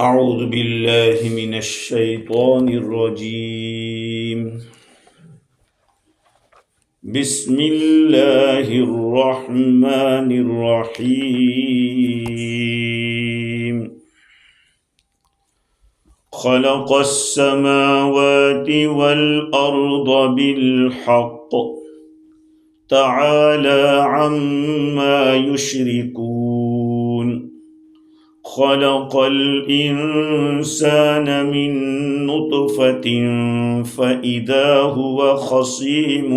أعوذ بالله من الشيطان الرجيم. بسم الله الرحمن الرحيم. خلق السماوات والأرض بالحق تعالى عما يشركون. خلق الإنسان من نطفة فإذا هو خصيم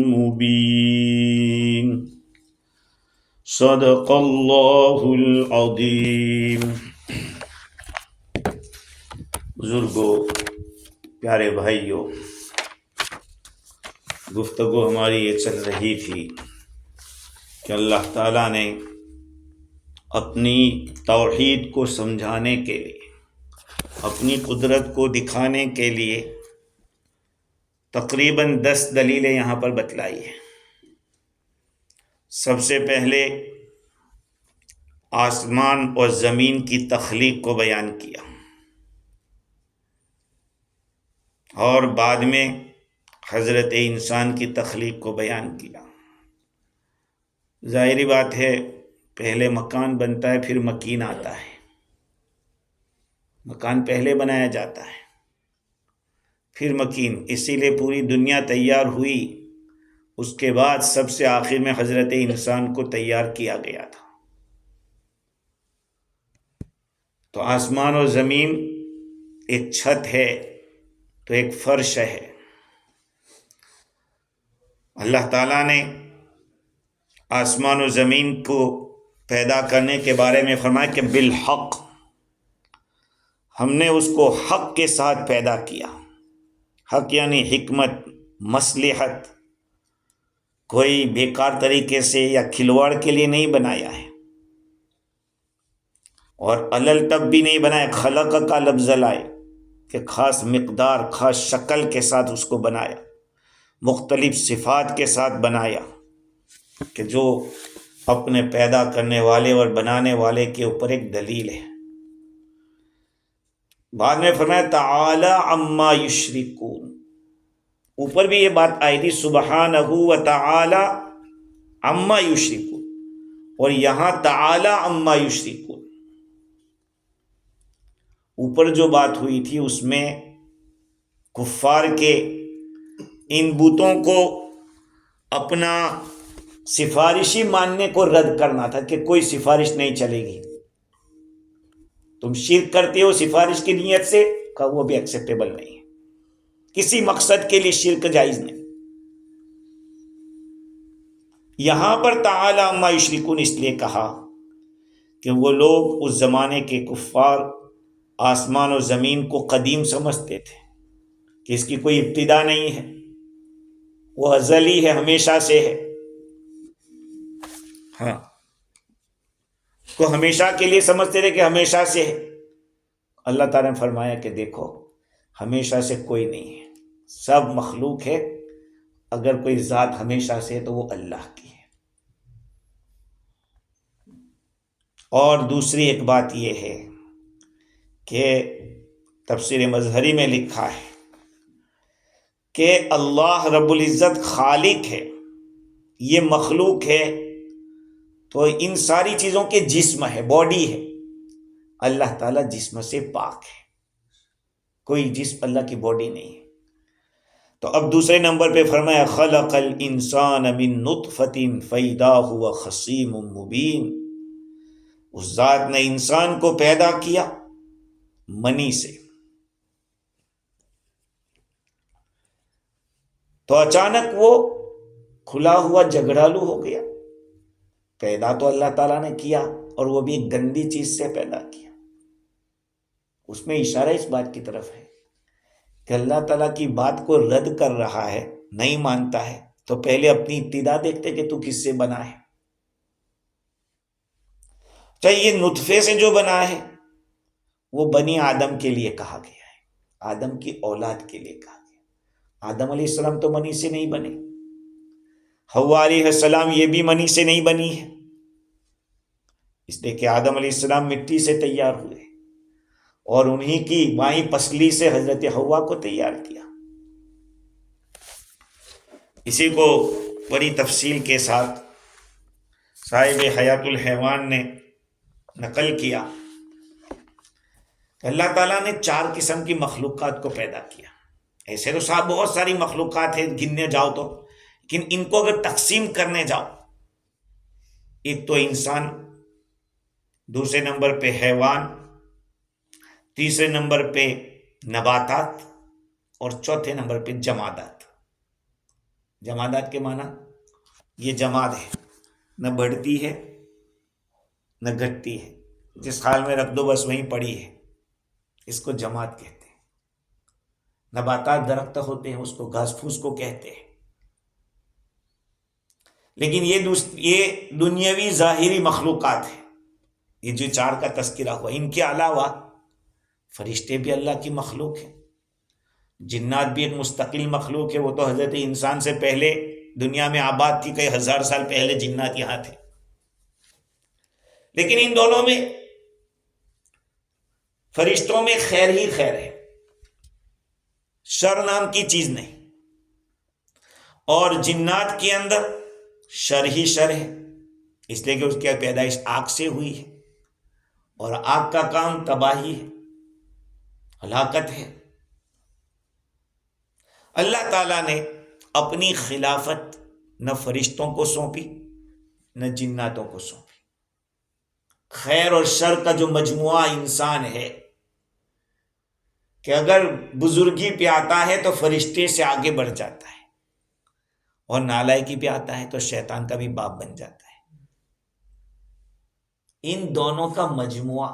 مبين. صدق اللہ العظیم. بزرگوں، پیارے بھائیوں، گفتگو ہماری یہ چل رہی تھی کہ اللہ تعالیٰ نے اپنی توحید کو سمجھانے کے لیے، اپنی قدرت کو دکھانے کے لیے تقریباً 10 دلیلیں یہاں پر بتلائی ہیں. سب سے پہلے آسمان اور زمین کی تخلیق کو بیان کیا، اور بعد میں حضرت انسان کی تخلیق کو بیان کیا. ظاہری بات ہے، پہلے مکان بنتا ہے پھر مکین آتا ہے. مکان پہلے بنایا جاتا ہے پھر مکین، اسی لیے پوری دنیا تیار ہوئی، اس کے بعد سب سے آخر میں حضرت انسان کو تیار کیا گیا تھا. تو آسمان اور زمین ایک چھت ہے تو ایک فرش ہے. اللہ تعالیٰ نے آسمان و زمین کو پیدا کرنے کے بارے میں فرمایا کہ بالحق، ہم نے اس کو حق کے ساتھ پیدا کیا. حق یعنی حکمت، مصلحت، کوئی بیکار طریقے سے یا کھلواڑ کے لیے نہیں بنایا ہے، اور علل تب بھی نہیں بنایا. خلق کا لفظ لائے کہ خاص مقدار، خاص شکل کے ساتھ اس کو بنایا، مختلف صفات کے ساتھ بنایا، کہ جو اپنے پیدا کرنے والے اور بنانے والے کے اوپر ایک دلیل ہے. بعد میں فرمایا تعالی عما یشرکون. اوپر بھی یہ بات آئی تھی سبحانہ و تعالی عما یشرکون، اور یہاں تعالی عما یشرکون. اوپر جو بات ہوئی تھی اس میں کفار کے ان بتوں کو اپنا سفارشی ماننے کو رد کرنا تھا کہ کوئی سفارش نہیں چلے گی. تم شرک کرتے ہو سفارش کی نیت سے، کہ وہ بھی ایکسیپٹیبل نہیں ہے. کسی مقصد کے لیے شرک جائز نہیں. یہاں پر تعالی عما یشرکون اس لیے کہا کہ وہ لوگ اس زمانے کے کفار آسمان و زمین کو قدیم سمجھتے تھے کہ اس کی کوئی ابتدا نہیں ہے، وہ ازلی ہے، ہمیشہ سے ہے. ہاں، کو ہمیشہ کے لیے سمجھتے تھے کہ ہمیشہ سے ہے. اللہ تعالیٰ نے فرمایا کہ دیکھو، ہمیشہ سے کوئی نہیں ہے، سب مخلوق ہے. اگر کوئی ذات ہمیشہ سے ہے تو وہ اللہ کی ہے. اور دوسری ایک بات یہ ہے کہ تفسیر مظہری میں لکھا ہے کہ اللہ رب العزت خالق ہے، یہ مخلوق ہے، تو ان ساری چیزوں کے جسم ہے، باڈی ہے. اللہ تعالیٰ جسم سے پاک ہے، کوئی جسم اللہ کی باڈی نہیں ہے. تو اب دوسرے نمبر پہ فرمایا خلق الانسان من نطفۃ فاذا هو خصیم مبین. اس ذات نے انسان کو پیدا کیا منی سے، تو اچانک وہ کھلا ہوا جھگڑالو ہو گیا. پیدا تو اللہ تعالیٰ نے کیا، اور وہ بھی ایک گندی چیز سے پیدا کیا. اس میں اشارہ اس بات کی طرف ہے کہ اللہ تعالیٰ کی بات کو رد کر رہا ہے، نہیں مانتا ہے، تو پہلے اپنی ابتدا دیکھتے کہ تو کس سے بنا ہے. چاہے یہ نطفے سے جو بنا ہے وہ بنی آدم کے لیے کہا گیا ہے، آدم کی اولاد کے لیے کہا گیا. آدم علیہ السلام تو منی سے نہیں بنے، حوا علیہ السلام یہ بھی منی سے نہیں بنی ہے، اس لیے کہ آدم علیہ السلام مٹی سے تیار ہوئے، اور انہی کی بائیں پسلی سے حضرت حوا کو تیار کیا۔ اسی کو بڑی تفصیل کے ساتھ صاحب حیات الحیوان نے نقل کیا کہ اللہ تعالیٰ نے 4 قسم کی مخلوقات کو پیدا کیا۔ ایسے تو صاحب بہت ساری مخلوقات ہیں، گننے جاؤ تو، لیکن ان کو اگر تقسیم کرنے جاؤ، ایک تو انسان، دوسرے نمبر پہ حیوان، تیسرے نمبر پہ نباتات، اور چوتھے نمبر پہ جمادات۔ جمادات کے معنی یہ جماد ہے، نہ بڑھتی ہے نہ گھٹتی ہے، جس حال میں رکھ دو بس وہیں پڑی ہے، اس کو جماد کہتے ہیں۔ نباتات درخت ہوتے ہیں، اس کو گھاس پھوس کو کہتے ہیں۔ لیکن یہ دنیاوی ظاہری مخلوقات ہیں، یہ جو 4 کا تذکرہ ہوا۔ ان کے علاوہ فرشتے بھی اللہ کی مخلوق ہیں، جنات بھی ایک مستقل مخلوق ہے، وہ تو حضرت انسان سے پہلے دنیا میں آباد تھی، کئی ہزار سال پہلے جنات یہاں تھے۔ لیکن ان دونوں میں، فرشتوں میں خیر ہی خیر ہے، شر نام کی چیز نہیں، اور جنات کے اندر شر ہی شر ہے، اس لیے کہ اس کی پیدائش آگ سے ہوئی ہے، اور آگ کا کام تباہی ہے، ہلاکت ہے۔ اللہ تعالیٰ نے اپنی خلافت نہ فرشتوں کو سونپی نہ جناتوں کو سونپی۔ خیر اور شر کا جو مجموعہ انسان ہے، کہ اگر بزرگی پہ آتا ہے تو فرشتے سے آگے بڑھ جاتا ہے، اور نالائکی پہ آتا ہے تو شیطان کا بھی باپ بن جاتا ہے۔ ان دونوں کا مجموعہ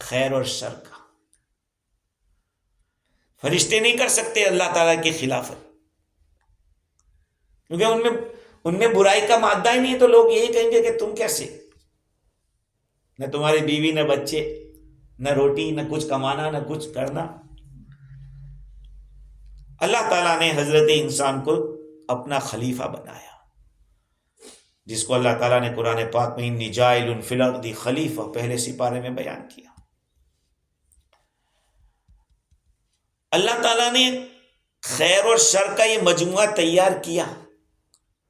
خیر اور شر کا، فرشتے نہیں کر سکتے اللہ تعالیٰ کی خلافت، کیونکہ ان میں برائی کا مادہ ہی نہیں ہے، تو لوگ یہی کہیں گے کہ تم کیسے، نہ تمہاری بیوی نہ بچے نہ روٹی نہ کچھ کمانا نہ کچھ کرنا۔ اللہ تعالیٰ نے حضرت انسان کو اپنا خلیفہ بنایا، جس کو اللہ تعالیٰ نے قرآن پاک میں انی جاعل فی الارض خلیفہ پہلے سپارے میں بیان کیا۔ اللہ تعالیٰ نے خیر اور شر کا یہ مجموعہ تیار کیا،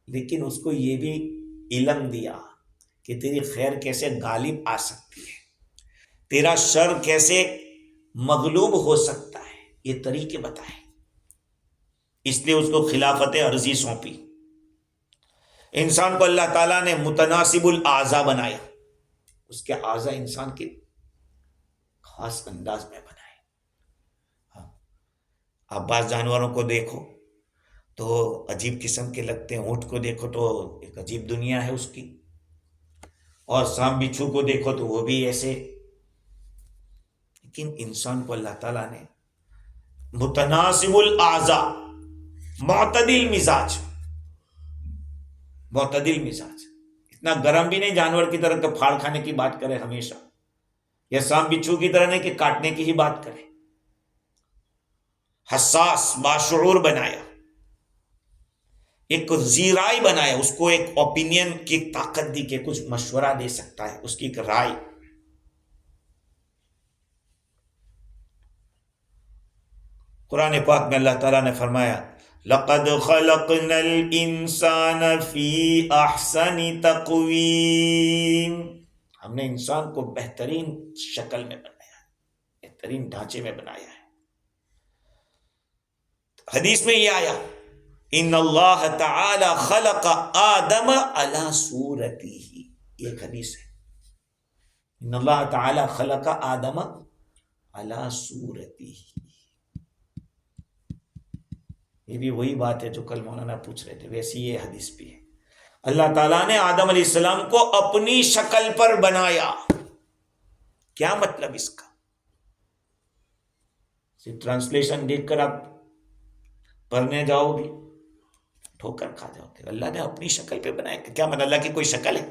لیکن اس کو یہ بھی علم دیا کہ تیری خیر کیسے غالب آ سکتی ہے، تیرا شر کیسے مغلوب ہو سکتا ہے، یہ طریقے بتائے۔ اس لیے اس کو خلافت عرضی سونپی۔ انسان کو اللہ تعالیٰ نے متناسب الاعضاء بنایا، اس کے اعضاء انسان کے خاص انداز میں بنائے۔ آپ بعض جانوروں کو دیکھو تو عجیب قسم کے لگتے ہیں، اونٹ کو دیکھو تو ایک عجیب دنیا ہے اس کی، اور سانپ بچھو کو دیکھو تو وہ بھی ایسے۔ لیکن انسان کو اللہ تعالیٰ نے متناسب الاعضاء، معتدل مزاج، اتنا گرم بھی نہیں جانور کی طرح کہ پھاڑ کھانے کی بات کرے ہمیشہ، یا سانپ بچھو کی طرح نہیں کہ کاٹنے کی ہی بات کرے۔ حساس، باشعور بنایا، ایک ذیرائی بنایا، اس کو ایک اوپینین کی طاقت دی کہ کچھ مشورہ دے سکتا ہے، اس کی ایک رائے۔ قرآن پاک میں اللہ تعالیٰ نے فرمایا لَقَدْ خَلَقْنَا الْإِنسَانَ فِي أَحْسَنِ تَقْوِيمٍ، ہم نے انسان کو بہترین شکل میں بنایا ہے، بہترین ڈھانچے میں بنایا ہے۔ حدیث میں یہ آیا ان اللہ تعالی خلق آدم علی صورتہ، یہ ایک حدیث ہے، ان اللہ تعالی خلق آدم علی صورتہ۔ یہ بھی وہی بات ہے جو کل مولانا پوچھ رہے تھے، ویسی یہ حدیث بھی ہے۔ اللہ تعالیٰ نے آدم علیہ السلام کو اپنی شکل پر بنایا۔ کیا مطلب اس کا؟ ٹرانسلیشن دیکھ کر آپ پڑھنے جاؤ گے ٹھوکر کھا جاؤ گے۔ اللہ نے اپنی شکل پہ بنایا، کیا مطلب اللہ کی کوئی شکل ہے؟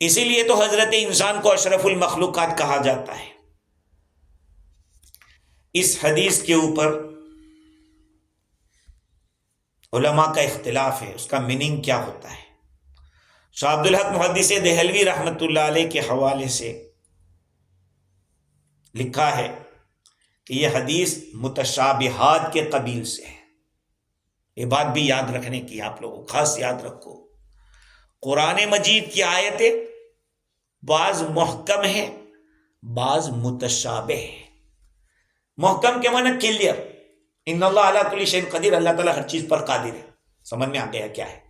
اسی لیے تو حضرت انسان کو اشرف المخلوقات کہا جاتا ہے۔ اس حدیث کے اوپر علماء کا اختلاف ہے، اس کا میننگ کیا ہوتا ہے۔ شاہ عبدالحق محدث دہلوی رحمۃ اللہ علیہ کے حوالے سے لکھا ہے کہ یہ حدیث متشابہات کے قبیل سے ہے. یہ بات بھی یاد رکھنے کی آپ لوگوں خاص یاد رکھو. قرآن مجید کی آیتیں بعض محکم ہیں، بعض متشابہ ہیں. محکم کے معنی کلیئر، ان اللہ علی کل شیء قدیر، اللہ تعالیٰ ہر چیز پر قادر ہے، سمجھ میں آ گیا کیا ہے.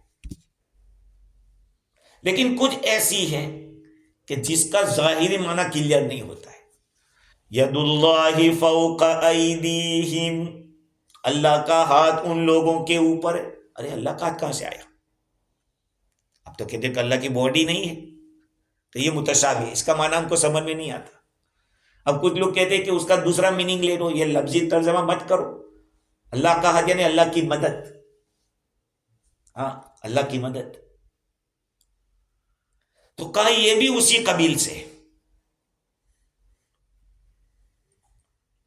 لیکن کچھ ایسی ہے کہ جس کا ظاہری معنی کلیئر نہیں ہوتا ہے. ید اللہ فوق ایدیہم، اللہ کا ہاتھ ان لوگوں کے اوپر ہے. ارے اللہ کا ہاتھ کہاں سے آیا؟ اب تو کہتے کہ اللہ کی باڈی نہیں ہے، تو یہ متشابہ ہے، اس کا معنی ہم کو سمجھ میں نہیں آتا. اب کچھ لوگ کہتے ہیں کہ اس کا دوسرا میننگ لے لو، یہ لفظی ترجمہ مت کرو. اللہ کا ہاتھ یعنی اللہ کی مدد، ہاں اللہ کی مدد. تو کہا یہ بھی اسی قبیل سے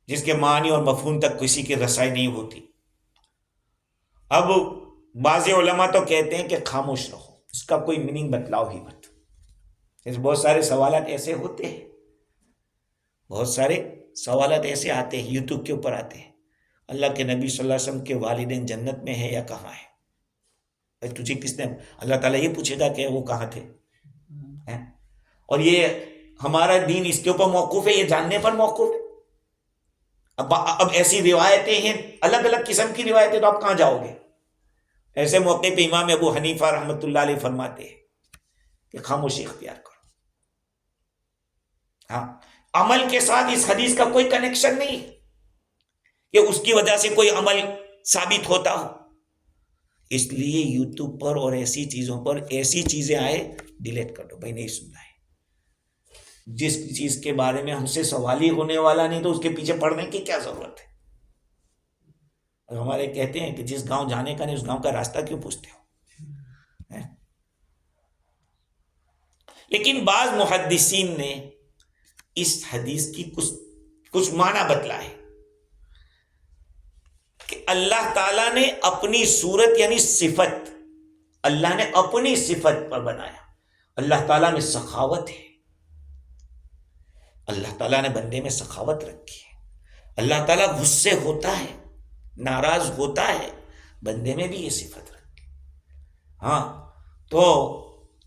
جس کے معنی اور مفہوم تک کسی کی رسائی نہیں ہوتی. اب بعض علماء تو کہتے ہیں کہ خاموش رہو، اس کا کوئی میننگ بتلاؤ ہی مت. بہت سارے سوالات ایسے ہوتے ہیں، بہت سارے سوالات ایسے آتے ہیں، یوٹیوب کے اوپر آتے ہیں، اللہ کے نبی صلی اللہ علیہ وسلم کے والدین جنت میں ہیں یا کہاں ہیں؟ تجھے کس نے، اللہ تعالیٰ یہ پوچھے گا کہ وہ کہاں تھے؟ اور یہ ہمارا دین اس کے اوپر موقوف ہے، یہ جاننے پر موقوف ہے. اب ایسی روایتیں ہیں، الگ الگ قسم کی روایتیں، تو آپ کہاں جاؤ گے؟ ایسے موقع پہ امام ابو حنیفہ رحمۃ اللہ علیہ فرماتے ہیں کہ خاموشی اختیار کرو. ہاں، عمل کے ساتھ اس حدیث کا کوئی کنیکشن نہیں کہ اس کی وجہ سے کوئی عمل ثابت ہوتا ہو. اس لیے یوٹیوب پر اور ایسی چیزوں پر ایسی چیزیں آئے ڈیلیٹ کر دو، بھائی نہیں سننا ہے. جس چیز کے بارے میں ہم سے سوال ہی ہونے والا نہیں تو اس کے پیچھے پڑھنے کی کیا ضرورت ہے؟ اور ہمارے کہتے ہیں کہ جس گاؤں جانے کا نہیں اس گاؤں کا راستہ کیوں پوچھتے ہو؟ لیکن بعض محدثین نے اس حدیث کی کچھ معنی بتلا ہے کہ اللہ تعالیٰ نے اپنی صورت یعنی صفت، اللہ نے اپنی صفت پر بنایا. اللہ تعالیٰ میں سخاوت ہے، اللہ تعالیٰ نے بندے میں سخاوت رکھی ہے. اللہ تعالیٰ غصے ہوتا ہے، ناراض ہوتا ہے، بندے میں بھی یہ صفت رکھی. ہاں، تو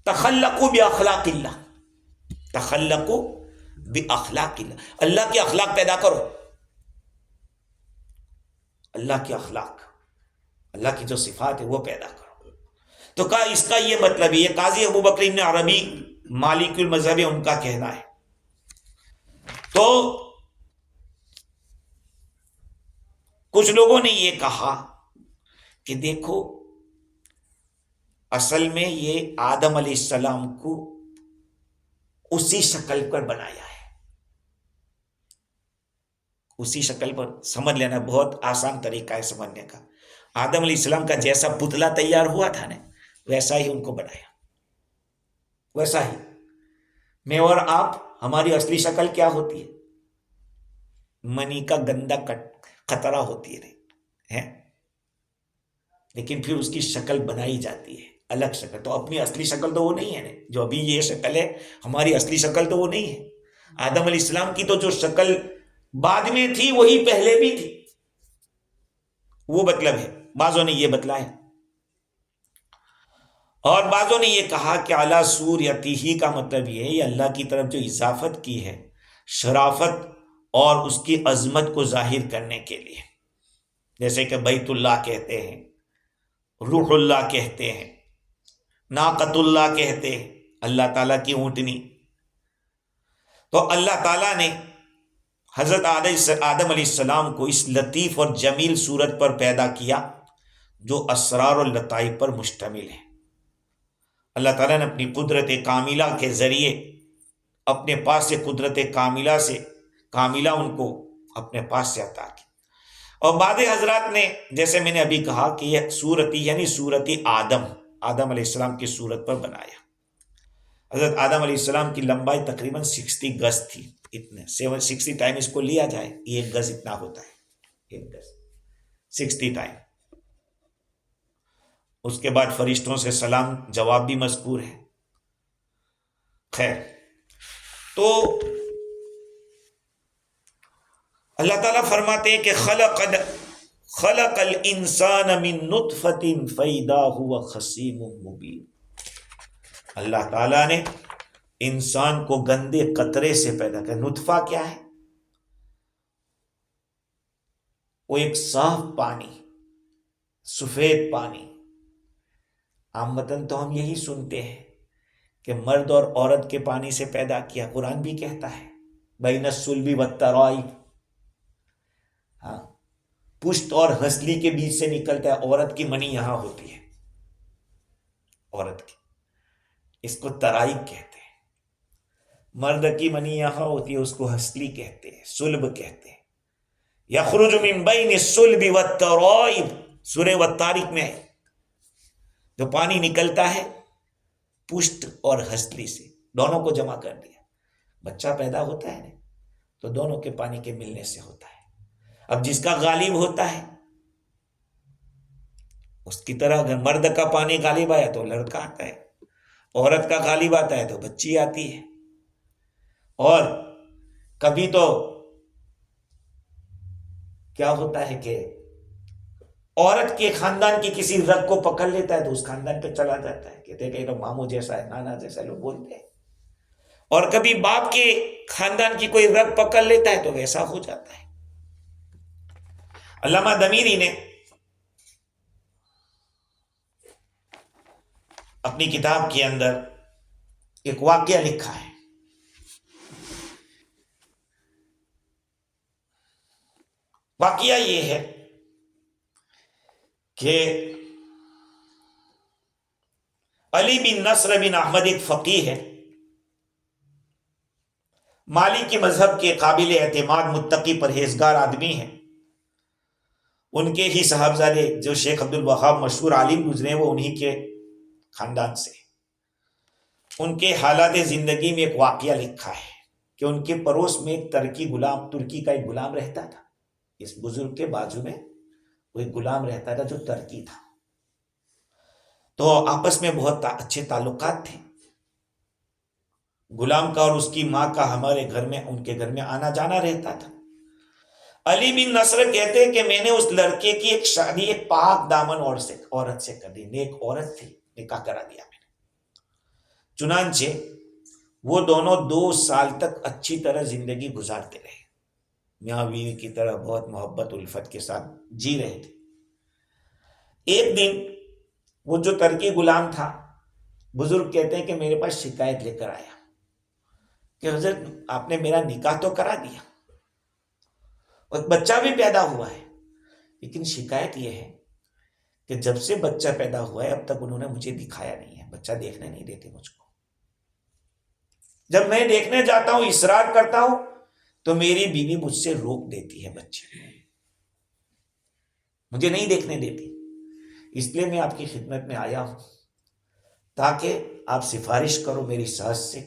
تخلقوا باخلاق اللہ، تخلقوا باخلاق اللہ، اللہ کے اخلاق پیدا کرو. اللہ کے اخلاق، اللہ کی جو صفات ہے وہ پیدا کرو. تو کہا اس کا یہ مطلب یہ قاضی ابو بکر ابن عربی مالک المذہب ہے، ان کا کہنا ہے. تو کچھ لوگوں نے یہ کہا کہ دیکھو اصل میں یہ آدم علیہ السلام کو اسی شکل پر بنایا ہے، اسی شکل پر. سمجھ لینا، بہت آسان طریقہ ہے سمجھنے کا. آدم علیہ السلام کا جیسا پتلا تیار ہوا تھا نا، ویسا ہی ان کو بنایا، ویسا ہی. میں اور آپ، ہماری اصلی شکل کیا ہوتی ہے؟ منی کا گندا قطرہ ہوتی ہے، لیکن پھر اس کی شکل بنائی جاتی ہے، الگ شکل. تو اپنی اصلی شکل تو وہ نہیں ہے نا، جو ابھی یہ شکل ہے ہماری اصلی شکل تو وہ نہیں ہے. آدم علیہ السلام کی تو جو شکل بعد میں تھی وہی پہلے بھی تھی، وہ مطلب ہے. بعضوں نے یہ بتلایا، اور بعضوں نے یہ کہا کہ اعلیٰ صورتہ کا مطلب یہ ہے یہ اللہ کی طرف جو اضافت کی ہے شرافت اور اس کی عظمت کو ظاہر کرنے کے لیے. جیسے کہ بیت اللہ کہتے ہیں، روح اللہ کہتے ہیں، ناقۃ اللہ کہتے ہیں، اللہ تعالیٰ کی اونٹنی. تو اللہ تعالیٰ نے حضرت آدم علیہ السلام کو اس لطیف اور جمیل صورت پر پیدا کیا جو اسرار و لطائف پر مشتمل ہے. اللہ تعالیٰ نے اپنی قدرت کاملہ کے ذریعے اپنے پاس سے قدرت کاملہ ان کو اپنے پاس سے عطا کی. اور بعض حضرات نے جیسے میں نے ابھی کہا کہ یہ صورتی یعنی صورتی آدم علیہ السلام کی صورت پر بنایا. حضرت آدم علیہ السلام کی لمبائی تقریباً 60 گز تھی. اتنے 60 ٹائم اس کو لیا جائے، ایک گز اتنا ہوتا ہے، ایک گز 60 ٹائم. اس کے بعد فرشتوں سے سلام جواب بھی مذکور ہے. خیر، تو اللہ تعالیٰ فرماتے ہیں کہ خلق الانسان من نطفۃ فاذا هو خصیم مبین. اللہ تعالیٰ نے انسان کو گندے قطرے سے پیدا کیا. نطفہ کیا ہے؟ وہ ایک صاف پانی، سفید پانی. عامتاً تو ہم یہی سنتے ہیں کہ مرد اور عورت کے پانی سے پیدا کیا. قرآن بھی کہتا ہے بین الصلب والترائب. ہاں، پشت اور ہنسلی کے بیچ سے نکلتا ہے. عورت کی منی یہاں ہوتی ہے، عورت کی، اس کو ترائب کہتے ہیں. مرد کی منی یہاں ہوتی ہے، اس کو ہنسلی کہتے ہیں، صلب کہتے ہیں. یخرج من بین الصلب والترائب، سورہ والطارق میں ہے. جو پانی نکلتا ہے پشت اور ہستی سے، دونوں کو جمع کر دیا. بچہ پیدا ہوتا ہے نا، تو دونوں کے پانی کے ملنے سے ہوتا ہے. اب جس کا غالب ہوتا ہے اس کی طرح، اگر مرد کا پانی غالب آیا تو لڑکا آتا ہے، عورت کا غالب آتا ہے تو بچی آتی ہے. اور کبھی تو کیا ہوتا ہے کہ عورت کے خاندان کی کسی رگ کو پکڑ لیتا ہے تو اس خاندان پہ چلا جاتا ہے. کہتے ہیں کہ تو ماموں جیسا ہے، نانا جیسا ہے، لوگ بولتے ہیں. اور کبھی باپ کے خاندان کی کوئی رگ پکڑ لیتا ہے تو ویسا ہو جاتا ہے. علامہ دمیری نے اپنی کتاب کے اندر ایک واقعہ لکھا ہے. واقعہ یہ ہے کہ علی بن نصر بن احمد ایک فقیہ ہے، مالکی مذہب کے قابل اعتماد متقی پرہیزگار آدمی ہیں. ان کے ہی صاحبزادے جو شیخ عبد الوہاب مشہور عالم گزرے وہ انہی کے خاندان سے. ان کے حالات زندگی میں ایک واقعہ لکھا ہے کہ ان کے پڑوس میں ایک ترکی کا ایک غلام رہتا تھا. اس بزرگ کے بازو میں وہ ایک غلام رہتا تھا جو ترکی تھا. تو آپس میں بہت اچھے تعلقات تھے. غلام کا اور اس کی ماں کا ہمارے گھر میں، ان کے گھر میں آنا جانا رہتا تھا. علی بن نصر کہتے ہیں کہ میں نے اس لڑکے کی ایک شادی ایک پاک دامن عورت سے کر دی. نیک عورت تھی، نکاح کرا دیا میں نے. چنانچہ وہ دونوں 2 سال تک اچھی طرح زندگی گزارتے رہے، میاں بیوی کی طرح بہت محبت الفت کے ساتھ جی رہے تھے. ایک دن وہ جو ترکی غلام تھا، بزرگ کہتے ہیں کہ میرے پاس شکایت لے کر آیا کہ حضرت آپ نے میرا نکاح تو کرا دیا اور بچہ بھی پیدا ہوا ہے، لیکن شکایت یہ ہے کہ جب سے بچہ پیدا ہوا ہے اب تک انہوں نے مجھے دکھایا نہیں ہے، بچہ دیکھنے نہیں دیتے مجھ کو. جب میں دیکھنے جاتا ہوں، اصرار کرتا ہوں تو میری بیوی مجھ سے روک دیتی ہے، بچے مجھے نہیں دیکھنے دیتی. اس لیے میں آپ کی خدمت میں آیا ہوں تاکہ آپ سفارش کرو میری ساس سے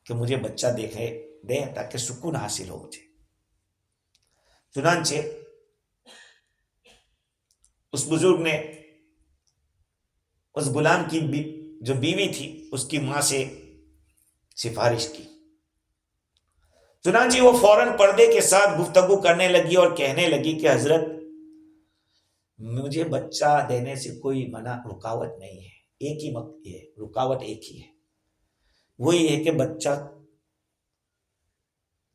کہ مجھے بچہ دیکھے دیں تاکہ سکون حاصل ہو مجھے. چنانچہ اس بزرگ نے اس غلام کی جو بیوی تھی اس کی ماں سے سفارش کی. چنانچہ وہ فوراً پردے کے ساتھ گفتگو کرنے لگی اور کہنے لگی کہ حضرت مجھے بچہ دینے سے کوئی منع رکاوٹ نہیں ہے، ایک ہی رکاوٹ ایک ہی ہے، وہ یہ ہے کہ بچہ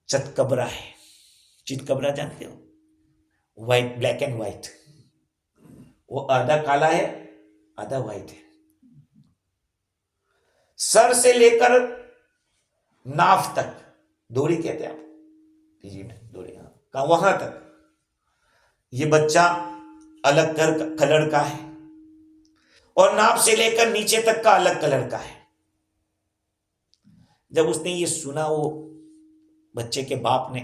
چتکبرا ہے. چتکبرا جانتے ہو؟ White, black and white. وہ آدھا کالا ہے آدھا وائٹ ہے. سر سے لے کر ناف تک، دوری کہتے ہیں آپ، دوری وہاں تک یہ بچہ الگ کلر کا ہے اور ناف سے لے کر نیچے تک کا الگ کلر کا ہے. جب اس نے یہ سنا، وہ بچے کے باپ نے،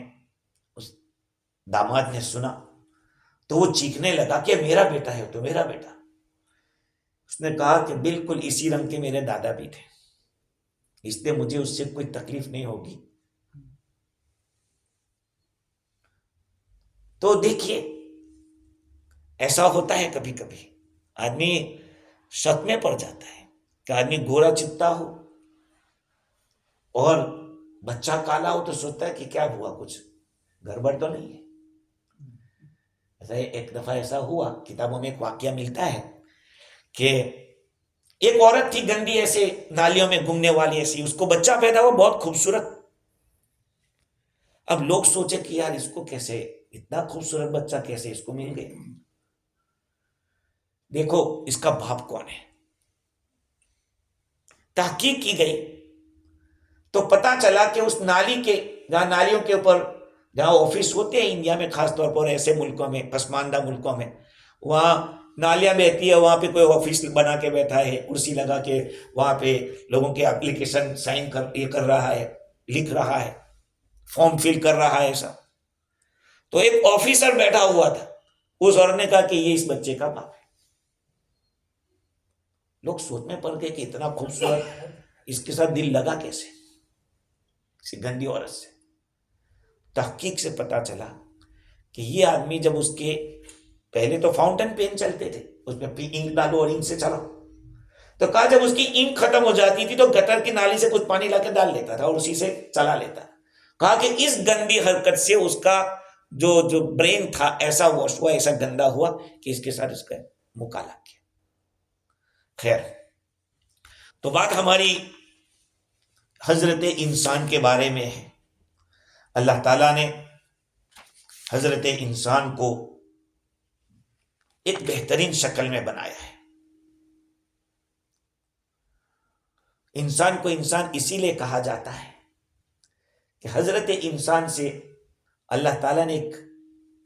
اس داماد نے سنا تو وہ چیخنے لگا کہ میرا بیٹا ہے تو میرا بیٹا. اس نے کہا کہ بالکل اسی رنگ کے میرے دادا بھی تھے، اس لیے مجھے اس سے کوئی تکلیف نہیں ہوگی. تو دیکھیے ایسا ہوتا ہے کبھی کبھی آدمی شک میں پڑ جاتا ہے کہ آدمی گورا چتا ہو اور بچہ کالا ہو تو سوچتا ہے کہ کیا ہوا، کچھ گڑبڑ تو نہیں ہے. ایک دفعہ ایسا ہوا، کتابوں میں ایک واقعہ ملتا ہے کہ ایک عورت تھی گندی، ایسے نالیوں میں گھومنے والی ایسی، اس کو بچہ پیدا ہوا بہت خوبصورت. اب لوگ سوچے کہ یار اس کو کیسے، اتنا خوبصورت بچہ کیسے اس کو مل گیا. دیکھو اس کا باپ کون ہے. تحقیق کی گئی تو پتا چلا کہ اس نالی کے، جہاں نالیوں کے اوپر جہاں آفس ہوتے ہیں انڈیا میں خاص طور پر، ایسے ملکوں میں، پسماندہ ملکوں میں، وہاں نالیاں بہتی ہے، وہاں پہ کوئی آفس بنا کے بیٹھا ہے، کرسی لگا کے وہاں پہ لوگوں کے اپلیکیشن سائن کر رہا ہے، لکھ رہا ہے، فارم فل کر رہا ہے ایسا. تو ایک آفیسر بیٹھا ہوا تھا، اس عورت نے کہا کہ یہ اس بچے کا باپ ہے. لوگ سوچنے پڑ گئے کہ اتنا خوبصورت، اس کے ساتھ دل لگا کیسے کسی گندی عورت سے. تحقیق سے پتا چلا کہ یہ آدمی جب اس کے، پہلے تو فاؤنٹن پین چلتے تھے، اس میں انک ڈالو اور انک سے چلاؤ، تو کہا جب اس کی انک ختم ہو جاتی تھی تو گٹر کی نالی سے کچھ پانی لا کے ڈال لیتا تھا اور اسی سے چلا لیتا. کہا کہ اس گندی حرکت سے اس کا جو برین تھا ایسا واش ہوا، ایسا گندا ہوا کہ اس کے ساتھ اس کا منہ کالا کیا. خیر، تو بات ہماری حضرت انسان کے بارے میں ہے. اللہ تعالیٰ نے حضرت انسان کو ایک بہترین شکل میں بنایا ہے. انسان کو انسان اسی لیے کہا جاتا ہے کہ حضرت انسان سے اللہ تعالیٰ نے ایک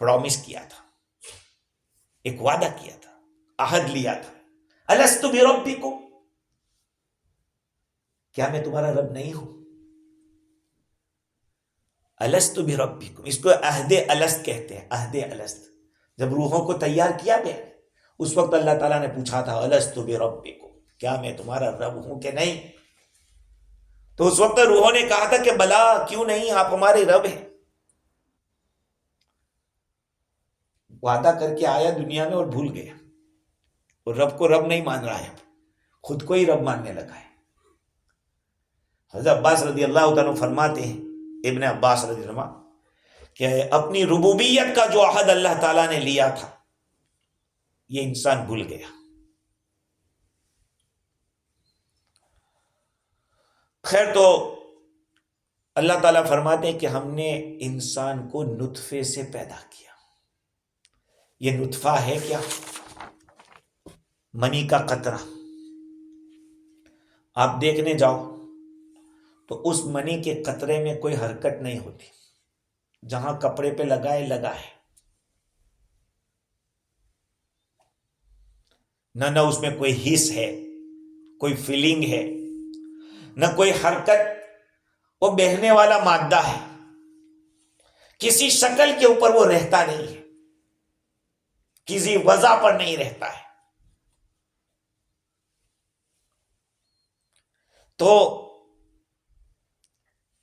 پرومس کیا تھا، ایک وعدہ کیا تھا، عہد لیا تھا. الست بربکم، کیا میں تمہارا رب نہیں ہوں؟ الست بربکم، اس کو عہد الست کہتے ہیں. عہد الست، جب روحوں کو تیار کیا گیا اس وقت اللہ تعالیٰ نے پوچھا تھا الست بربکم، کیا میں تمہارا رب ہوں کہ نہیں؟ تو اس وقت روحوں نے کہا تھا کہ بلا، کیوں نہیں، آپ ہمارے رب ہیں. وعدہ کر کے آیا دنیا میں اور بھول گیا، اور رب کو رب نہیں مان رہا ہے، خود کو ہی رب ماننے لگا ہے. حضرت عباس رضی اللہ تعالیٰ فرماتے ہیں، ابن عباس رضی اللہ عنہ، کہ اپنی ربوبیت کا جو عہد اللہ تعالیٰ نے لیا تھا یہ انسان بھول گیا. خیر، تو اللہ تعالیٰ فرماتے ہیں کہ ہم نے انسان کو نطفے سے پیدا کیا. یہ نطفہ ہے کیا؟ منی کا قطرہ. آپ دیکھنے جاؤ تو اس منی کے قطرے میں کوئی حرکت نہیں ہوتی، جہاں کپڑے پہ لگائے لگائے، نہ اس میں کوئی حس ہے، کوئی فیلنگ ہے، نہ کوئی حرکت. وہ بہنے والا مادہ ہے، کسی شکل کے اوپر وہ رہتا نہیں ہے، کسی وضع پر نہیں رہتا ہے. تو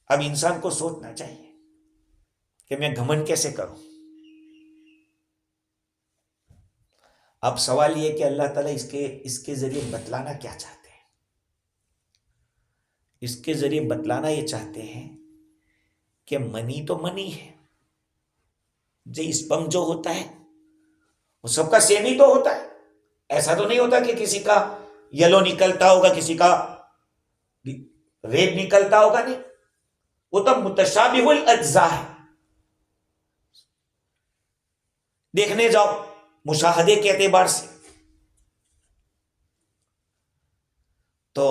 اب انسان کو سوچنا چاہیے کہ میں گھمنڈ کیسے کروں. اب سوال یہ کہ اللہ تعالیٰ اس کے ذریعے بتلانا کیا چاہتے ہیں؟ اس کے ذریعے بتلانا یہ چاہتے ہیں کہ منی تو منی ہے، اسپم جو ہوتا ہے وہ سب کا سیم ہی تو ہوتا ہے. ایسا تو نہیں ہوتا کہ کسی کا یلو نکلتا ہوگا، کسی کا ریڈ نکلتا ہوگا، نہیں. وہ تو متشابہ الاجزاء ہے. دیکھنے جاؤ مشاہدے کے اعتبار سے تو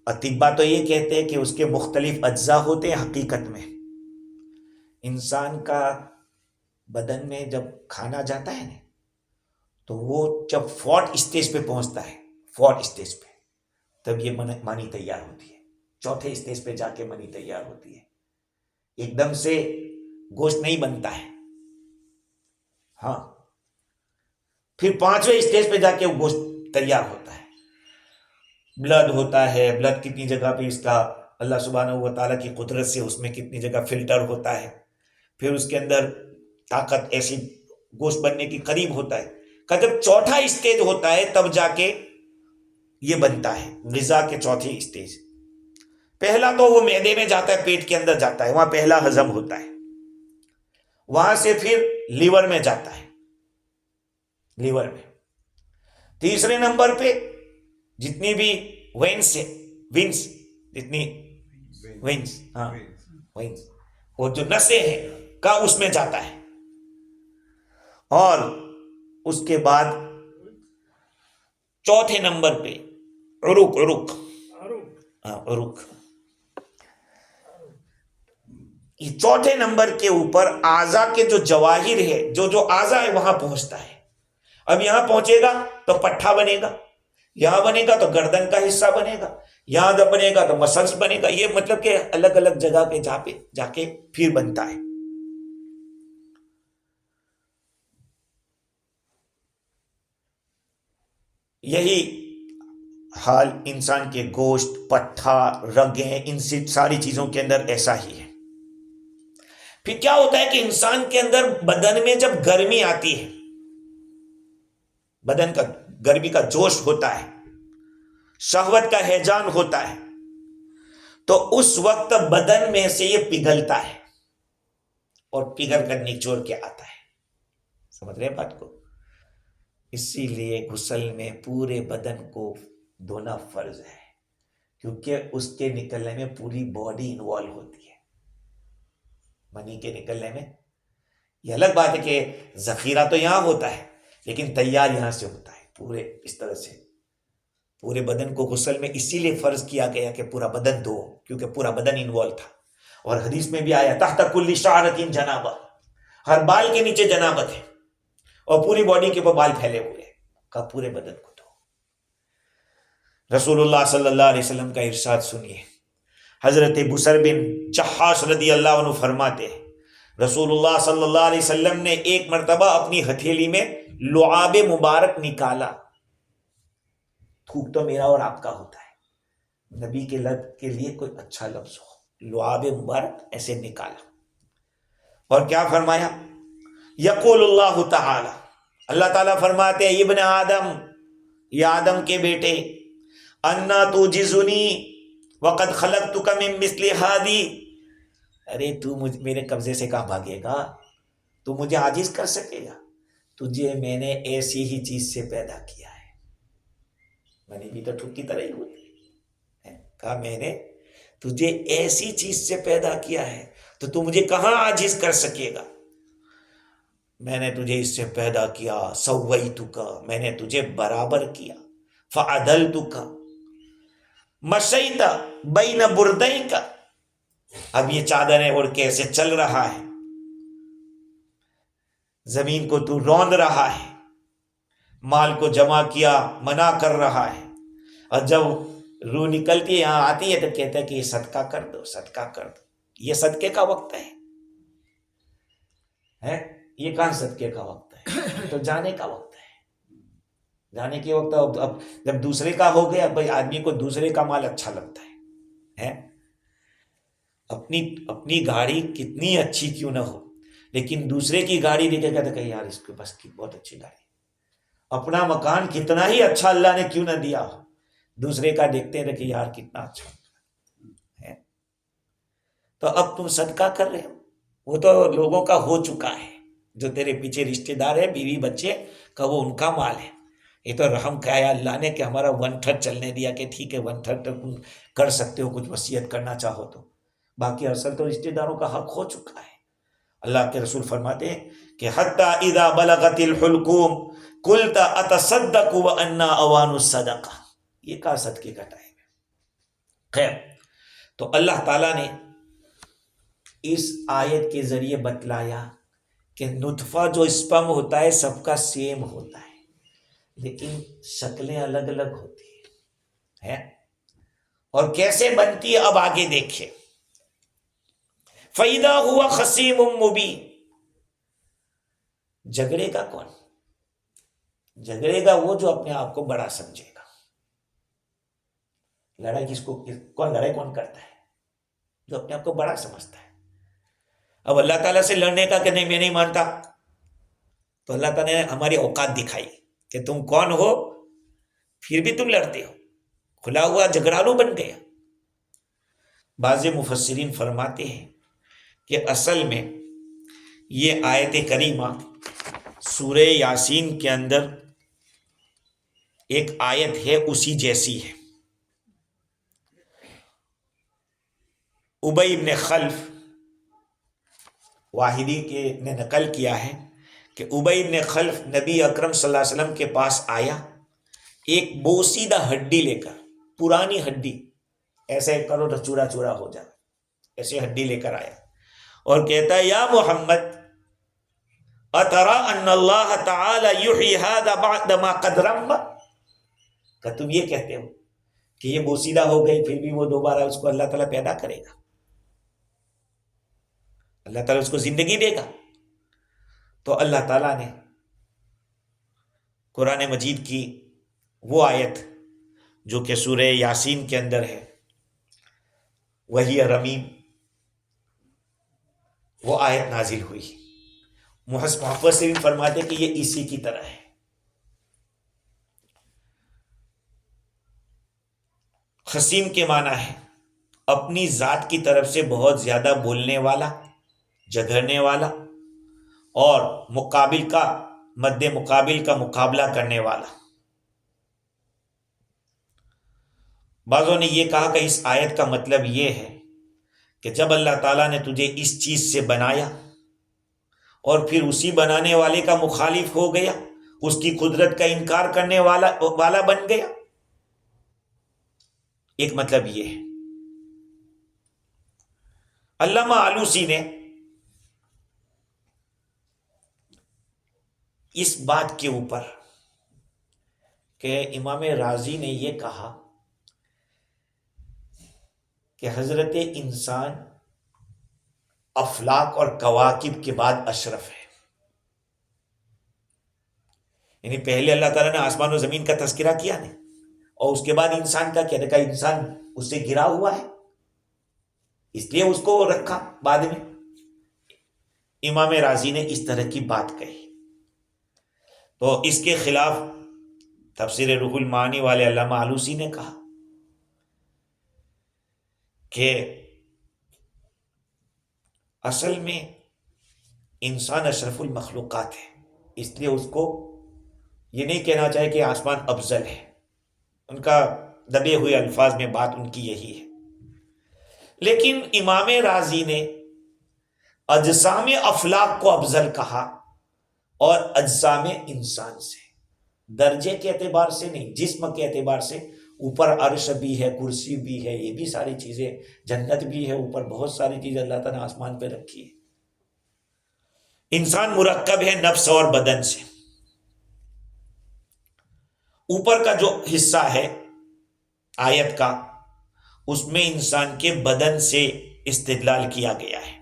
اطباء تو یہ کہتے ہیں کہ اس کے مختلف اجزاء ہوتے ہیں. حقیقت میں انسان کا بدن میں جب کھانا جاتا ہے نا تو وہ جب فوٹ اسٹیج پہ پہنچتا ہے، فوٹ اسٹیج پہ، تب یہ منی تیار ہوتی ہے. چوتھے اسٹیج پہ جا کے منی تیار ہوتی ہے. ایک دم سے گوشت نہیں بنتا ہے، ہاں، پھر پانچویں اسٹیج پہ جا کے وہ گوشت تیار ہوتا ہے. بلڈ ہوتا ہے، بلڈ کتنی جگہ پہ اس کا اللہ سبحانہ و تعالیٰ کی قدرت سے اس میں کتنی جگہ فلٹر ہوتا ہے، پھر اس کے اندر طاقت ایسی گوشت بننے کی قریب ہوتا ہے کہ جب چوتھا اسٹیج ہوتا ہے تب جا کے یہ بنتا ہے، غذا کے چوتھی اسٹیج. پہلا تو وہ معدے میں جاتا ہے، پیٹ کے اندر جاتا ہے، وہاں پہلا ہضم ہوتا ہے، وہاں سے پھر لیور میں جاتا ہے، لیور میں تیسرے نمبر پہ جتنی بھی وینس ہے، وینس جتنی وینس، ہاں وینس، وہ جو نسیں ہیں کا اس میں جاتا ہے، اور اس کے بعد چوتھے نمبر پہ عروق، عروق، ہاں عروق، یہ چوتھے نمبر کے اوپر اعضا کے جو جواہر ہے، جو اعضا ہے وہاں پہنچتا ہے۔ اب یہاں پہنچے گا تو پٹھا بنے گا، یہاں بنے گا تو گردن کا حصہ بنے گا، یہاں بنے گا تو مسلس بنے گا، یہ مطلب کہ الگ الگ جگہ پہ جا کے پھر بنتا ہے۔ یہی حال انسان کے گوشت، پٹھا، رگیں، ان ساری چیزوں کے اندر ایسا ہی ہے۔ پھر کیا ہوتا ہے کہ انسان کے اندر بدن میں جب گرمی آتی ہے، بدن کا گرمی کا جوش ہوتا ہے، شہوت کا ہیجان ہوتا ہے، تو اس وقت بدن میں سے یہ پگھلتا ہے اور پگھل کر نچوڑ کے آتا ہے۔ سمجھ رہے ہیں بات کو؟ اسی لیے غسل میں پورے بدن کو دھونا فرض ہے، کیونکہ اس کے نکلنے میں پوری باڈی انوالو ہوتی ہے۔ منی کے نکلنے میں یہ الگ بات ہے کہ ذخیرہ تو یہاں ہوتا ہے، لیکن تیار یہاں سے ہوتا ہے پورے اس طرح سے۔ پورے بدن کو غسل میں اسی لیے فرض کیا گیا کہ پورا بدن دھو، کیونکہ پورا بدن انوالو تھا۔ اور حدیث میں بھی آیا تحت کل شعرۃ جنابہ، ہر بال کے نیچے جنابت ہے، اور پوری باڈی کے اوپر بال پھیلے ہوئے ہیں، کا پورے بدن کو دھو۔ رسول اللہ صلی اللہ علیہ وسلم کا ارشاد سنیے، حضرت بسر بن چحاش رضی اللہ عنہ فرماتے ہیں رسول اللہ صلی اللہ علیہ وسلم نے ایک مرتبہ اپنی ہتھیلی میں لعاب مبارک نکالا۔ تھوک تو میرا اور آپ کا ہوتا ہے، نبی کے لب کے لیے کوئی اچھا لفظ ہو، لعاب مبارک ایسے نکالا، اور کیا فرمایا؟ یقول اللہ تعالی، اللہ تعالیٰ فرماتے ہیں ابن آدم، یا آدم کے بیٹے، انا توجزنی وقد خلقتک من مثل ہادی، ارے تو میرے قبضے سے کہاں بھاگے گا؟ تو مجھے عاجز کر سکے گا؟ تجھے میں نے ایسی ہی چیز سے پیدا کیا ہے۔ منی بھی تو ٹھوک کی طرح ہی ہوتی ہے، کہا میں نے تجھے ایسی چیز سے پیدا کیا ہے تو تو مجھے کہاں عاجز کر سکے گا؟ میں نے تجھے اس سے پیدا کیا، سویتک، میں نے تجھے برابر کیا، فعدلتک، مشیت بین بردیک، اب یہ چادریں اڑ کے ایسے چل رہا ہے، زمین کو تو روند رہا ہے، مال کو جمع کیا منع کر رہا ہے، اور جب روح نکلتی ہے یہاں آتی ہے تو کہتا ہے کہ یہ صدقہ کر دو، صدقہ کر دو۔ یہ صدقے کا وقت ہے؟ یہ کہاں صدقے کا وقت ہے؟ تو جانے کا وقت ہے، جانے کے وقت۔ اب جب دوسرے کا ہو گیا، بھائی آدمی کو دوسرے کا مال اچھا لگتا ہے، اپنی گاڑی کتنی اچھی کیوں نہ ہو، لیکن دوسرے کی گاڑی دیکھے گا تو کہ یار اس کے پاس کی بہت اچھی گاڑی، اپنا مکان کتنا ہی اچھا اللہ نے کیوں نہ دیا ہو، دوسرے کا دیکھتے ہیں کہ یار کتنا اچھا ہے۔ تو اب تم صدقہ کر رہے ہو، وہ تو لوگوں کا ہو چکا ہے، جو تیرے پیچھے رشتے دار ہے، بیوی بچے کا، وہ ان کا مال ہے۔ یہ تو رحم کیا اللہ نے کہ ہمارا 1/3 چلنے دیا کہ ٹھیک ہے 1/3 تم کر سکتے ہو، کچھ وصیت کرنا چاہو تو، باقی اصل تو رشتے داروں کا حق ہو چکا ہے۔ اللہ کے رسول فرماتے ہیں کہ حتی اذا بلغت الحلقوم قلت اتصدق وانا اوان الصدقہ، یہ کہا صدقے کا ٹائم ہے۔ خیر، تو اللہ تعالیٰ نے اس آیت کے ذریعے بتلایا کہ نطفہ جو اسپم ہوتا ہے سب کا سیم ہوتا ہے، لیکن شکلیں الگ الگ ہوتی ہیں، اور کیسے بنتی ہے اب آگے دیکھیں۔ فَإِذَا هُوَ خَصِيمٌ مُبِينٌ، جھگڑے گا کون؟ جھگڑے گا وہ جو اپنے آپ کو بڑا سمجھے گا۔ لڑائی لڑائی کون کرتا ہے؟ جو اپنے آپ کو بڑا سمجھتا ہے۔ اب اللہ تعالیٰ سے لڑنے کا کہ نہیں میں نہیں مانتا، تو اللہ تعالیٰ نے ہماری اوقات دکھائی کہ تم کون ہو، پھر بھی تم لڑتے ہو، کھلا ہوا جھگڑالو بن گیا۔ بعض مفسرین فرماتے ہیں کہ اصل میں یہ آیت کریمہ سورہ یاسین کے اندر ایک آیت ہے اسی جیسی ہے. ابی بن خلف واحدی نے نقل کیا ہے کہ ابی بن خلف نبی اکرم صلی اللہ علیہ وسلم کے پاس آیا ایک بوسیدہ ہڈی لے کر، پرانی ہڈی، ایسے کرو تو چورا چورا ہو جائے، ایسے ہڈی لے کر آیا اور کہتا ہے یا محمد اترى ان اللہ تعالی یحیی ھذا بعد ما قد رم، کہ تم یہ کہتے ہو کہ یہ بوسیدہ ہو گئی پھر بھی وہ دوبارہ اس کو اللہ تعالیٰ پیدا کرے گا، اللہ تعالیٰ اس کو زندگی دے گا؟ تو اللہ تعالیٰ نے قرآن مجید کی وہ آیت جو کہ سورہ یاسین کے اندر ہے، وہی رمیم، وہ آیت نازل ہوئی. محفظ سے بھی فرماتے کہ یہ اسی کی طرح ہے. خصیم کے معنی ہے اپنی ذات کی طرف سے بہت زیادہ بولنے والا، جھگڑنے والا، اور مد مقابل کا مقابلہ کرنے والا. بعضوں نے یہ کہا کہ اس آیت کا مطلب یہ ہے کہ جب اللہ تعالیٰ نے تجھے اس چیز سے بنایا اور پھر اسی بنانے والے کا مخالف ہو گیا، اس کی قدرت کا انکار کرنے والا بن گیا، ایک مطلب یہ ہے. علامہ آلوسی نے اس بات کے اوپر کہ امام رازی نے یہ کہا کہ حضرت انسان افلاک اور کواکب کے بعد اشرف ہے، یعنی پہلے اللہ تعالیٰ نے آسمان و زمین کا تذکرہ کیا نہیں اور اس کے بعد انسان کا کیا دیکھا، انسان اس سے گرا ہوا ہے اس لیے اس کو رکھا بعد میں. امام رازی نے اس طرح کی بات کہی تو اس کے خلاف تفسیر روح المعانی والے علامہ آلوسی نے کہا کہ اصل میں انسان اشرف المخلوقات ہے، اس لیے اس کو یہ نہیں کہنا چاہے کہ آسمان افضل ہے. ان کا دبے ہوئے الفاظ میں بات ان کی یہی ہے. لیکن امام رازی نے اجسام افلاک کو افضل کہا اور اجسام انسان سے، درجے کے اعتبار سے نہیں، جسم کے اعتبار سے. اوپر عرش بھی ہے، کرسی بھی ہے، یہ بھی ساری چیزیں، جنت بھی ہے، اوپر بہت ساری چیزیں اللہ تعالیٰ نے آسمان پہ رکھی ہے. انسان مرکب ہے نفس اور بدن سے. اوپر کا جو حصہ ہے آیت کا، اس میں انسان کے بدن سے استدلال کیا گیا ہے،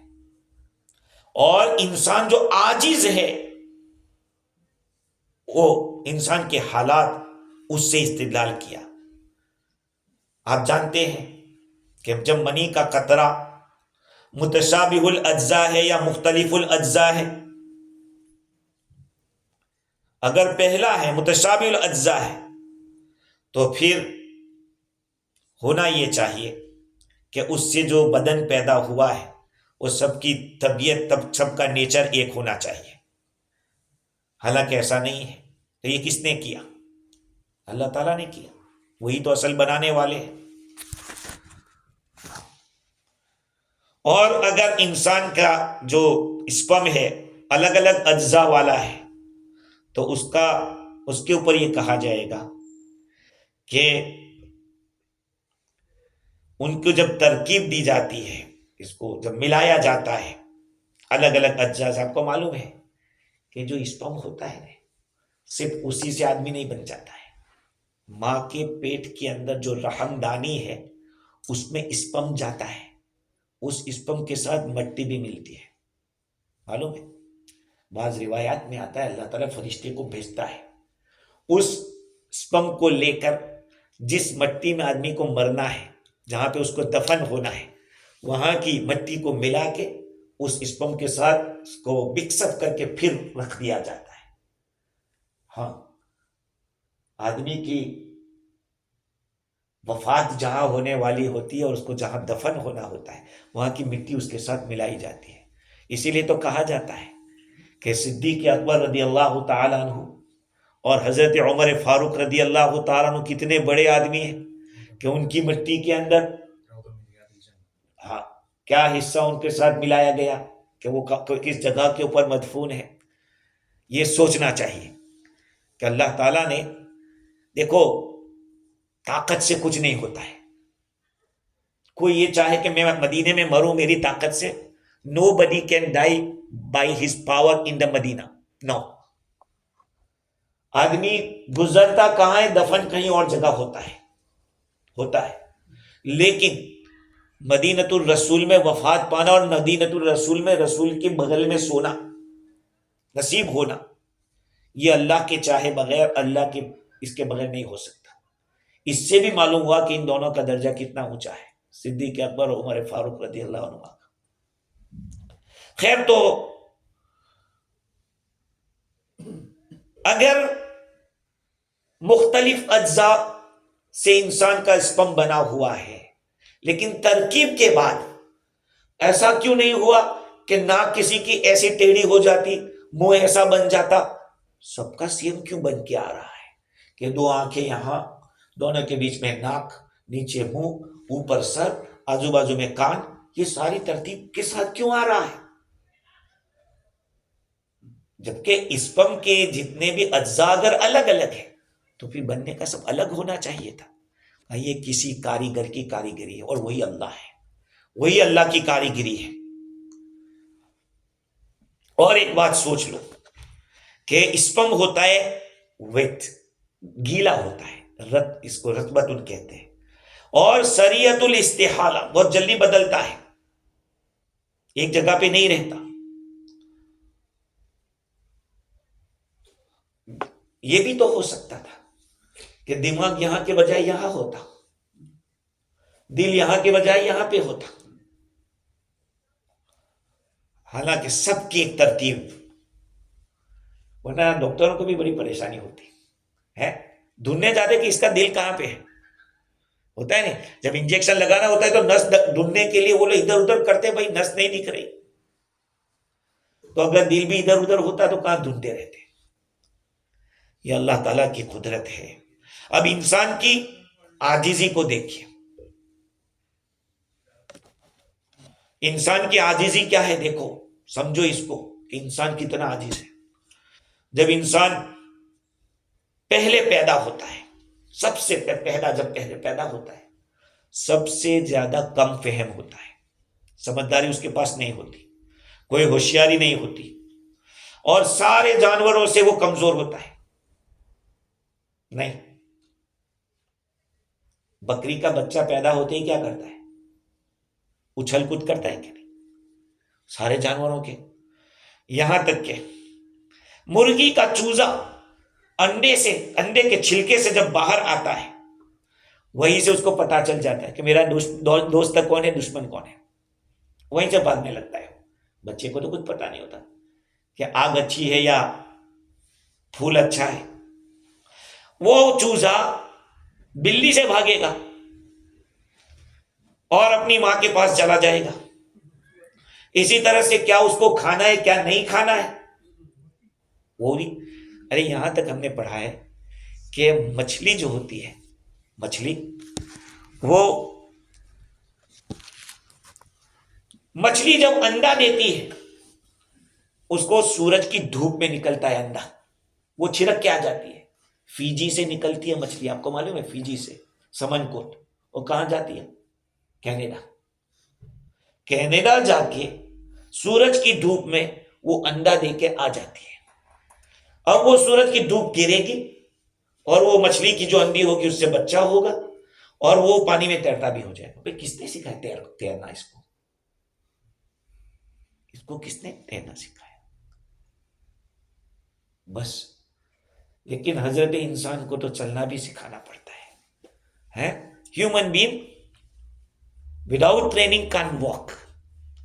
اور انسان جو عاجز ہے وہ انسان کے حالات، اس سے استدلال کیا. آپ جانتے ہیں کہ جب منی کا قطرہ متشابہ الاجزاء ہے یا مختلف الاجزاء ہے، اگر پہلا ہے متشابہ الاجزاء ہے تو پھر ہونا یہ چاہیے کہ اس سے جو بدن پیدا ہوا ہے وہ سب کی طبیعت، سب کا نیچر ایک ہونا چاہیے. حالانکہ ایسا نہیں ہے. تو یہ کس نے کیا؟ اللہ تعالیٰ نے کیا، وہی تو اصل بنانے والے ہیں. اور اگر انسان کا جو اسپم ہے الگ الگ اجزاء والا ہے تو اس کے اوپر یہ کہا جائے گا کہ ان کو جب ترکیب دی جاتی ہے، اس کو جب ملایا جاتا ہے الگ الگ اجزاء سے، آپ کو معلوم ہے کہ جو اسپم ہوتا ہے صرف اسی سے آدمی نہیں بن جاتا ہے. ماں کے پیٹ کے اندر جو رحم دانی ہے اس میں اسپم جاتا ہے، اس اسپم کے ساتھ مٹی بھی ملتی ہے، معلوم ہے. بعض روایات میں آتا ہے اللہ تعالیٰ فرشتے کو بھیجتا ہے اس اسپم کو لے کر جس مٹی میں آدمی کو مرنا ہے، جہاں پہ اس کو دفن ہونا ہے، وہاں کی مٹی کو ملا کے اس اسپم کے ساتھ اس کو مکس اپ کر کے پھر رکھ دیا جاتا ہے. ہاں، آدمی کی وفات جہاں ہونے والی ہوتی ہے اور اس کو جہاں دفن ہونا ہوتا ہے وہاں کی مٹی اس کے ساتھ ملائی جاتی ہے. اسی لیے تو کہا جاتا ہے کہ صدیق اکبر رضی اللہ تعالیٰ عنہ اور حضرت عمر فاروق رضی اللہ تعالیٰ عنہ کتنے بڑے آدمی ہیں کہ ان کی مٹی کے اندر ہاں کیا حصہ ان کے ساتھ ملایا گیا کہ وہ کس جگہ کے اوپر مدفون ہے. یہ سوچنا چاہیے کہ اللہ تعالیٰ نے دیکھو طاقت سے کچھ نہیں ہوتا ہے. کوئی یہ چاہے کہ میں مدینے میں مروں میری طاقت سے, nobody can die by his power in the Madina, no. آدمی گزرتا کہاں ہے, دفن کہیں اور جگہ ہوتا ہے. لیکن مدینۃ الرسول میں وفات پانا اور مدینۃ الرسول میں رسول کے بغل میں سونا نصیب ہونا, یہ اللہ کے چاہے بغیر, اللہ کے اس کے بغیر نہیں ہو سکتا. اس سے بھی معلوم ہوا کہ ان دونوں کا درجہ کتنا اونچا ہے, صدیق اکبر اور عمر فاروق رضی اللہ عنہ. خیر, تو اگر مختلف اجزاء سے انسان کا اسپم بنا ہوا ہے لیکن ترکیب کے بعد ایسا کیوں نہیں ہوا کہ ناک کسی کی ایسی ٹیڑھی ہو جاتی, منہ ایسا بن جاتا, سب کا سیم کیوں بن کے آ رہا ہے کہ دو آنکھیں یہاں, دونوں کے بیچ میں ناک, نیچے منہ, اوپر سر, آجو بازو میں کان, یہ ساری ترتیب کے ساتھ کیوں آ رہا ہے؟ جبکہ اسپم کے جتنے بھی اجزاء اگر الگ الگ ہیں تو پھر بننے کا سب الگ ہونا چاہیے تھا. یہ کسی کاریگر کی کاریگری ہے اور وہی اللہ ہے, وہی اللہ کی کاریگری ہے. اور ایک بات سوچ لو کہ اسپم ہوتا ہے ویٹ, گیلا ہوتا ہے, اس کو رطبتن کہتے ہیں, اور سریعت الاستحالہ بہت جلدی بدلتا ہے, ایک جگہ پہ نہیں رہتا. یہ بھی تو ہو سکتا تھا کہ دماغ یہاں کے بجائے یہاں ہوتا, دل یہاں کے بجائے یہاں پہ ہوتا. حالانکہ سب کی ایک ترتیب, ورنہ ڈاکٹروں کو بھی بڑی پریشانی ہوتی ہے, ڈھونڈنے جاتے کہ اس کا دل کہاں پہ ہے. ہوتا ہے نہیں, جب انجیکشن لگانا ہوتا ہے تو نس ڈھونڈنے کے لیے وہ لوگ ادھر ادھر کرتے, بھائی نس نہیں دکھ رہی, تو اگر دل بھی ادھر ادھر ہوتا تو کہاں ڈھونڈتے رہتے. یہ اللہ تعالیٰ کی قدرت ہے. اب انسان کی عاجزی کو دیکھیے, انسان کی عاجزی کیا ہے, دیکھو سمجھو اس کو کہ انسان کتنا عاجز ہے. جب انسان پہلے پیدا ہوتا ہے, سب سے پہلا جب پہلے پیدا ہوتا ہے, سب سے زیادہ کم فہم ہوتا ہے, سمجھداری اس کے پاس نہیں ہوتی, کوئی ہوشیاری نہیں ہوتی, اور سارے جانوروں سے وہ کمزور ہوتا ہے. نہیں, بکری کا بچہ پیدا ہوتے ہی کیا کرتا ہے, اچھل کود کرتا ہے کہ نہیں, سارے جانوروں کے. یہاں تک کہ مرغی کا چوزا انڈے کے چھلکے سے جب باہر آتا ہے, وہیں سے اس کو پتا چل جاتا ہے کہ میرا دوست کون ہے, دشمن کون ہے, وہیں سے بھاگنے لگتا ہے. بچے کو تو کچھ پتا نہیں ہوتا کہ آگ اچھی ہے یا پھول اچھا ہے. وہ چوزا بلی سے بھاگے گا اور اپنی ماں کے پاس چلا جائے گا. اسی طرح سے کیا اس کو کھانا ہے کیا نہیں کھانا ہے وہ بھی. ارے یہاں تک ہم نے پڑھا ہے کہ مچھلی جو ہوتی ہے, مچھلی جب انڈا دیتی ہے اس کو سورج کی دھوپ میں نکلتا ہے انڈا, وہ چھڑک کے آ جاتی ہے. فیجی سے نکلتی ہے مچھلی, آپ کو معلوم ہے, فیجی سے سمن کوٹ, وہ کہاں جاتی ہے, کینیڈا جا کے سورج کی دھوپ میں وہ انڈا دے کے آ جاتی ہے. اب وہ سورج کی دھوپ گرے گی اور وہ مچھلی کی جو انڈی ہوگی اس سے بچہ ہوگا اور وہ پانی میں تیرتا بھی ہو جائے گا. بھائی کس نے سکھایا تیرنا, اس کو کس نے تیرنا سکھایا؟ بس. لیکن حضرت انسان کو تو چلنا بھی سکھانا پڑتا ہے. Human being without training can walk,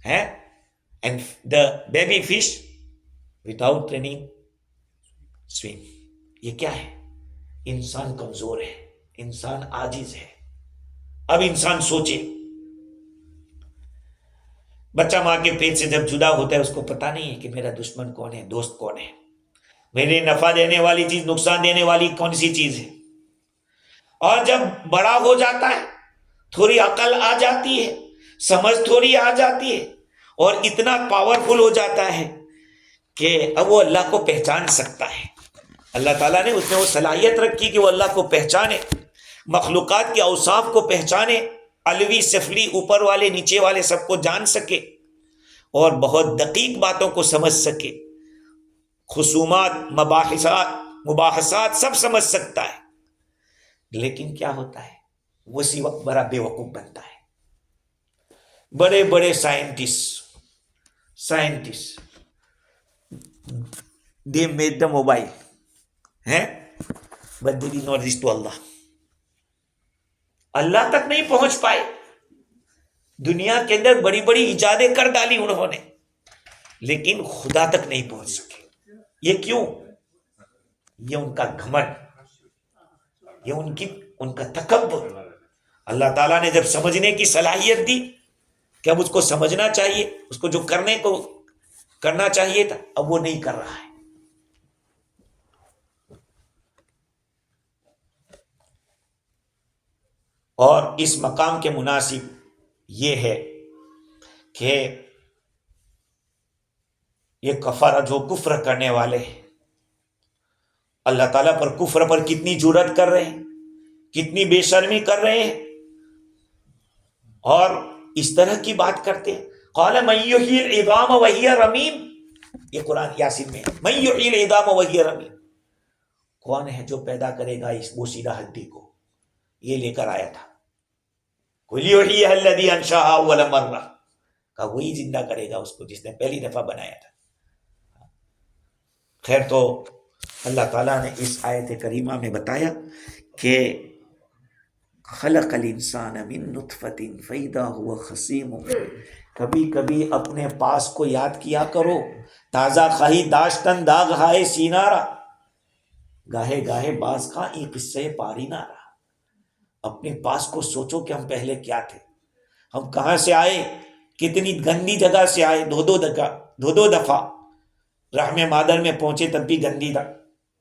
and the baby fish without training swim. یہ کیا ہے؟ انسان کمزور ہے, انسان عاجز ہے, اب انسان سوچے، بچہ ماں کے پیٹ سے جب جدا ہوتا ہے اس کو پتا نہیں ہے کہ میرا دشمن کون ہے، دوست کون ہے، میرے نفع دینے والی چیز، نقصان دینے والی کون سی چیز ہے۔ اور جب بڑا ہو جاتا ہے تھوڑی عقل آ جاتی ہے، سمجھ تھوڑی آ جاتی ہے، اور اتنا پاورفل ہو جاتا ہے کہ اب وہ اللہ کو پہچان سکتا ہے۔ اللہ تعالیٰ نے اس میں وہ صلاحیت رکھی کہ وہ اللہ کو پہچانے، مخلوقات کے اوصاف کو پہچانے، علوی سفلی اوپر والے نیچے والے سب کو جان سکے، اور بہت دقیق باتوں کو سمجھ سکے، خصومات، مباحثات سب سمجھ سکتا ہے۔ لیکن کیا ہوتا ہے، وہ اسی وقت بڑا بے وقوف بنتا ہے۔ بڑے بڑے scientist they made the mobile but they did not reach to Allah۔ اللہ تک نہیں پہنچ پائے۔ دنیا کے اندر بڑی بڑی ایجادیں کر ڈالی انہوں نے، لیکن خدا تک نہیں پہنچ سکے۔ یہ کیوں؟ یہ ان کا گھمنڈ، یہ ان کا تکبر۔ اللہ تعالیٰ نے جب سمجھنے کی صلاحیت دی کہ اب اس کو سمجھنا چاہیے، اس کو جو کرنا چاہیے تھا اب وہ نہیں کر رہا ہے۔ اور اس مقام کے مناسب یہ ہے کہ یہ کفر، جو کفر کرنے والے ہیں، اللہ تعالیٰ پر کفر پر کتنی جرأت کر رہے ہیں، کتنی بے شرمی کر رہے ہیں، اور اس طرح کی بات کرتے ہیں۔ قال من یحیی العظام وہی رمیم، یہ قرآن یاسین میں ہے، من یحیی العظام وہی رمیم، کون ہے جو پیدا کرے گا اس بوسیدہ ہڈی کو؟ یہ لے کر آیا تھا، قل یحییھا الذی انشأھا اول مرہ، کہ وہی زندہ کرے گا اس کو جس نے پہلی دفعہ بنایا تھا۔ خیر، تو اللہ تعالیٰ نے اس آیت کریمہ میں بتایا کہ خلق الانسان من نطفۃ فاذا هو خصیم مبین۔ کبھی کبھی اپنے پاس کو یاد کیا کرو، تازہ خواہی داشتن داغ ہائے سینارا، گاہے گاہے باز خواہ ای قصے پاری نہ رہا۔ اپنے پاس کو سوچو کہ ہم پہلے کیا تھے، ہم کہاں سے آئے، کتنی گندی جگہ سے آئے، دو دفعہ رحم مادر میں پہنچے تب بھی گندی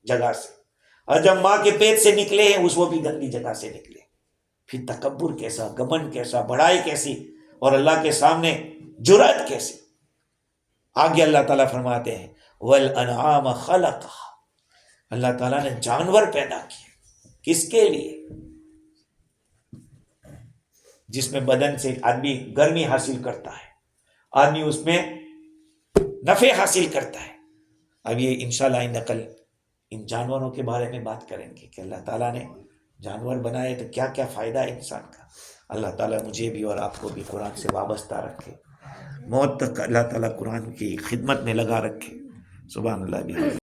جگہ سے، اور جب ماں کے پیٹ سے نکلے ہیں اس وہ بھی گندی جگہ سے نکلے۔ پھر تکبر کیسا، گمن کیسا، بڑائی کیسی، اور اللہ کے سامنے جرأت کیسی۔ آگے اللہ تعالیٰ فرماتے ہیں والانعام خلقها، اللہ تعالیٰ نے جانور پیدا کیے، کس کے لیے؟ جس میں بدن سے آدمی گرمی حاصل کرتا ہے، آدمی اس میں نفع حاصل کرتا ہے۔ اب یہ انشاءاللہ آئندہ کل ان جانوروں کے بارے میں بات کریں گے کہ اللہ تعالیٰ نے جانور بنائے تو کیا کیا فائدہ ہے انسان کا۔ اللہ تعالیٰ مجھے بھی اور آپ کو بھی قرآن سے وابستہ رکھے، موت تک اللہ تعالیٰ قرآن کی خدمت میں لگا رکھے۔ سبحان اللہ۔